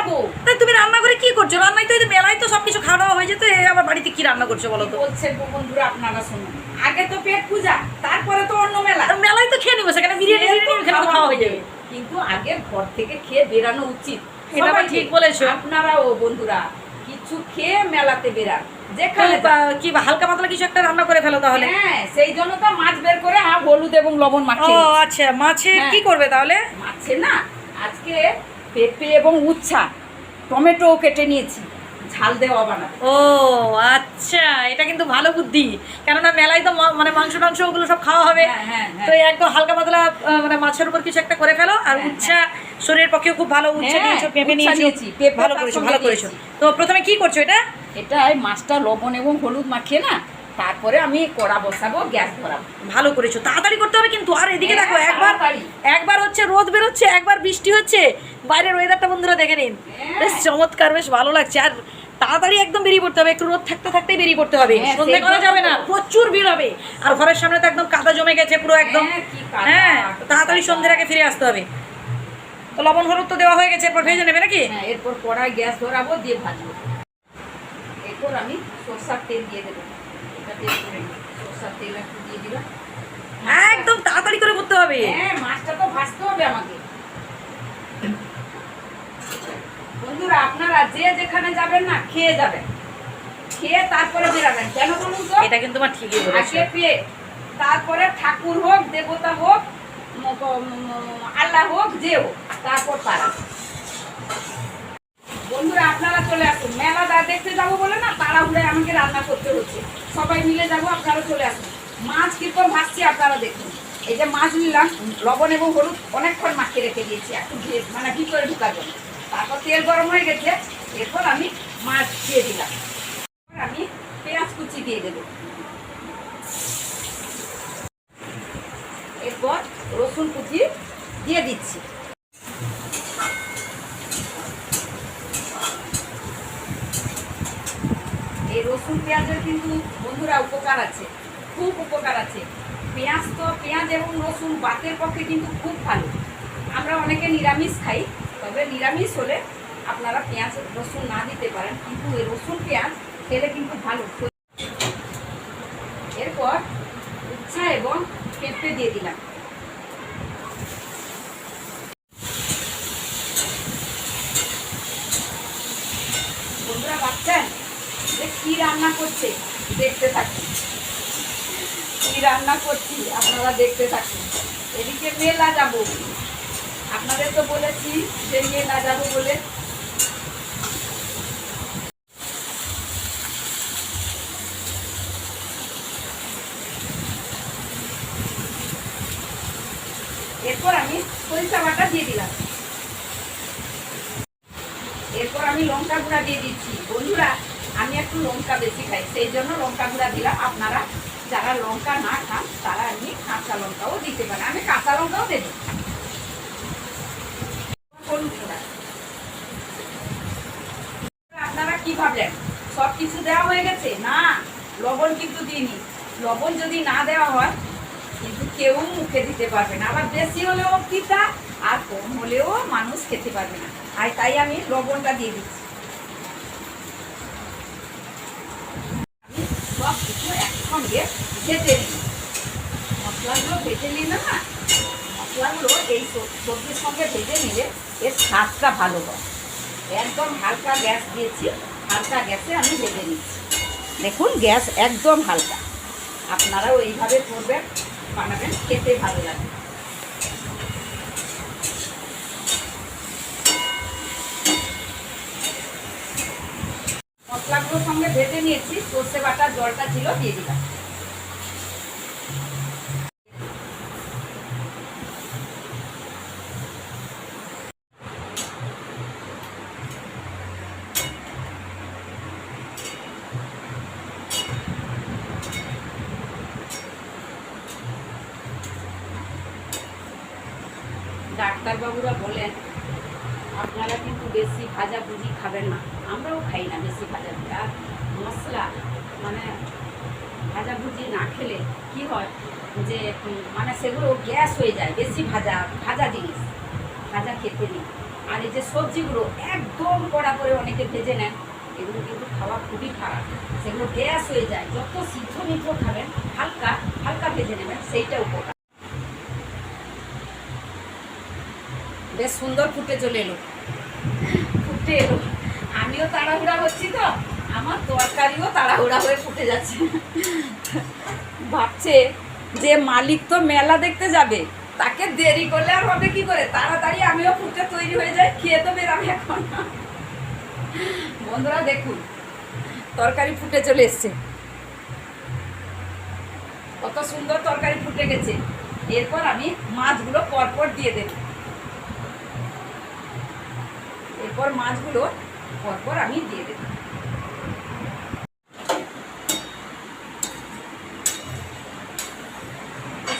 খাবো। তাই তুমি রান্না করে কি করছো? রান্নায় তো এই যে মেলায় তো সবকিছু খাওয়া দাওয়া হয়ে যেত, আবার বাড়িতে কি রান্না করছো বলো তো? বলছে বন্ধুরা আপনারা শুনুন, আগে তো পেট পূজা, তারপরে তো অন্য মেলা। মেলায় তো খেয়ে নিবো, সেখানে বিরিয়ানি খেলে তো খাওয়া হয়ে যাবে। কিন্তু আগে ঘর থেকে খেয়ে বেরানো উচিত। এটা ঠিক বলেছো। আপনারাও বন্ধুরা কিছু খেয়ে মেলাতে বেরান, যেখানে কি হালকা পাতলা কিছু একটা রান্না করে ফেলো তাহলে। হ্যাঁ, সেই জন্য তো মাছ বের করে হলুদ এবং লবণ মাখিয়ে। ও আচ্ছা, মাছে কি করবে তাহলে? মাছে না, আজকে পেঁপে এবং উচ্ছা টমেটো কেটে নিয়েছি, ঝাল দেওয়া বানাবো। ও আচ্ছা, এটা কিন্তু ভালো বুদ্ধি, কেননা মেলায় তো মানে মাংস টাংস ওগুলো সব খাওয়া হবে। তো একদম হালকা পাতলা মানে মাছের উপর কিছু একটা করে ফেলো। আর উচ্ছা শরীরের পক্ষেও খুব ভালো। উচ্ছা নিয়েছো, পেঁপে নিয়েছি, ভালো করেছো ভালো করেছো। তো প্রথমে কি করছো এটা? এটা মাছটা লবণ এবং হলুদ মাখিয়ে না, তারপরে আমি কড়া বসাবো, গ্যাস ধরাবো। ভালো করেছো, তাড়াতাড়ি করতে হবে কিন্তু। আর এদিকে দেখো, একবার হচ্ছে রোদ বেরোচ্ছে, একবার বৃষ্টি হচ্ছে, বাইরের ওয়েদারটা বন্ধুরা দেখে নিন, বেশ চমৎকার, বেশ ভালো লাগছে। আর তাড়াতাড়ি একদম বেরিয়ে পড়তে হবে, একটু রোদ থাকতে থাকতেই বেরিয়ে পড়তে হবে, সন্ধ্যে করা যাবে না, প্রচুর ভিড় হবে। আর ঘরের সামনে তো একদম কাদা জমে গেছে পুরো একদম। হ্যাঁ, তাড়াতাড়ি সন্ধ্যের আগে ফিরে আসতে হবে। তো লবণ হলুদ তো দেওয়া হয়ে গেছে, এরপর ভেজে নেবে নাকি? হ্যাঁ, এরপর কড়াই গ্যাস ধরাবো, দিয়ে ভাজবো। এরপর আমি সরষার তেল দিয়ে দেবো। এটা তেল করে সরষার তেল একটু দিয়ে দিলাম। একদম তাড়াতাড়ি করে করতে হবে। হ্যাঁ, মাছটা তো ভাজতে হবে আমাকে। বন্ধুরা আপনারা যে যেখানে যাবেন না, খেয়ে যাবেন, খেয়ে তারপরে বেরাবেন। কেন বলুন তো? এটা কিন্তু আমার ঠিকই বলেছো। আগে পেট, তারপরে ঠাকুর হোক, দেবতা হোক, আল্লাহ হোক, যে হোক, তারপর তারা। বন্ধুরা আপনারা চলে আসুন, মেলা দেখতে যাবো বলে না তাড়াহুড়ে আমাকে রান্না করতে হচ্ছে। সবাই মিলে যাবো, আপনারা চলে আসুন। মাছ কিরকম ভাজছি আপনারা দেখুন। এই যে মাছ নিলাম, লবণ এবং হলুদ অনেকক্ষণ মাখিয়ে রেখে দিয়েছি, একটু মানে ভিতরে ঢুকার জন্য। তারপর তেল গরম হয়ে গেছে, এরপর আমি মাছ দিয়ে দিলাম। আমি পেঁয়াজ কুচি দিয়ে দেবো, এরপর রসুন কুচি দিয়ে দিচ্ছি। এই রসুন পেঁয়াজের কিন্তু বন্ধুরা উপকার আছে, খুব উপকার আছে। পেঁয়াজ এবং রসুন বাতের পক্ষে কিন্তু খুব ভালো। আমরা অনেকে নিরামিষ খাই, তবে নিরামিষ হলে আপনারা পেঁয়াজ রসুন না দিতে পারেন, কিন্তু এই রসুন পেঁয়াজ খেলে কিন্তু ভালো। এরপর উচ্ছা এবং পেঁপে দিয়ে দিলাম। বন্ধুরা ভাবছেন যে কি রান্না করছে, দেখতে থাকুন। কি রান্না করছি আপনারা দেখতে থাকুন। এদিকে মেলা যাব, আপনাদের তো বলেছি যে মেলা যাব বলে। এরপর আমি সরিষা বাটা দিয়ে দিলাম। এরপর আমি লঙ্কা গুঁড়া দিয়ে দিচ্ছি। বন্ধুরা আমি একটু লঙ্কা বেশি খাই, সেই জন্য লঙ্কা গুঁড়া দিলাম। আপনারা যারা লঙ্কা না খান তারা এমনি কাঁচা লঙ্কাও দিতে পারেন, আমি কাঁচা লঙ্কাও দেব। আপনারা কি ভাবলেন সব কিছু দেওয়া হয়ে গেছে? না, লবণ কিন্তু দিইনি। লবণ যদি না দেওয়া হয় কিন্তু কেউ মুখে দিতে পারবে না, আবার বেশি হলেও পিতা আর কম হলেও মানুষ খেতে পারবে না। আর তাই আমি লবণটা দিয়ে দিচ্ছি। আমি সব কিছু একসঙ্গে ভেজে নিই। মশলাগুলো ভেজে নিলে না, মশলাগুলো এই সবজির সঙ্গে ভেজে নিলে এর স্বাদটা ভালো হয়। একদম হালকা গ্যাস দিয়েছি, হালকা গ্যাসে আমি ভেজে নিচ্ছি। দেখুন গ্যাস একদম হালকা। আপনারাও এইভাবে করবেন, বানাবেন, খেতে ভালো লাগে। মশলাগুলোর সঙ্গে ভেজে নিয়েছি, সর্ষে বাটার জলটা ছিল দিয়ে দিলাম। ডাক্তারবাবুরা বলেন আপনারা কিন্তু বেশি ভাজাভুজি খাবেন না, আমরাও খাই না বেশি ভাজাভুজি। আর মশলা মানে ভাজাভুজি না খেলে কি হয় যে মানে সেগুলো গ্যাস হয়ে যায়, বেশি ভাজা জিনিস ভাজা খেতে নেই। আর এই যে সবজিগুলো একদম কড়া করে অনেকে ভেজে নেন, এগুলো কিন্তু খাওয়া খুবই খারাপ, সেগুলো গ্যাস হয়ে যায়। যত সিদ্ধ মিদ্ধ খাবেন, হালকা হালকা ভেজে নেবেন, সেইটা উপকার। বেশ সুন্দর ফুটে চলে এলো, ফুটে এলো। আমিও তাড়াহুড়া হচ্ছি তো, আমার তরকারিও তাড়াহুড়া হয়ে ফুটে যাচ্ছে। ভাবছে যে মালিক তো মেলা দেখতে যাবে, তাকে দেরি করলে আর হবে কি করে, তাড়াতাড়ি আমিও ফুটে তৈরি হয়ে যাই, খেয়ে তো বেরাম এখন। বন্ধুরা দেখুন, তরকারি ফুটে চলে এসছে, কত সুন্দর তরকারি ফুটে গেছে। এরপর আমি মাছগুলো পরপর দিয়ে দেব, এরপর মাছগুলো পরপর আমি দিয়ে দেব।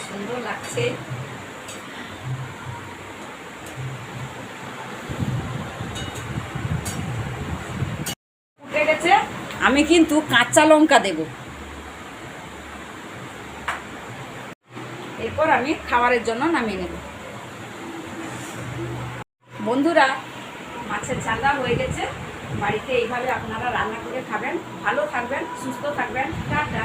সুন্দর লাগছে। ফুটে গেছে, আমি কিন্তু কাঁচা লঙ্কা দেব। এরপর আমি খাবারের জন্য নামিয়ে নেব। বন্ধুরা, মাছের ঝালটা হয়ে গেছে। বাড়িতে এইভাবে আপনারা রান্না করে খাবেন, ভালো থাকবেন, সুস্থ থাকবেন। টাটা।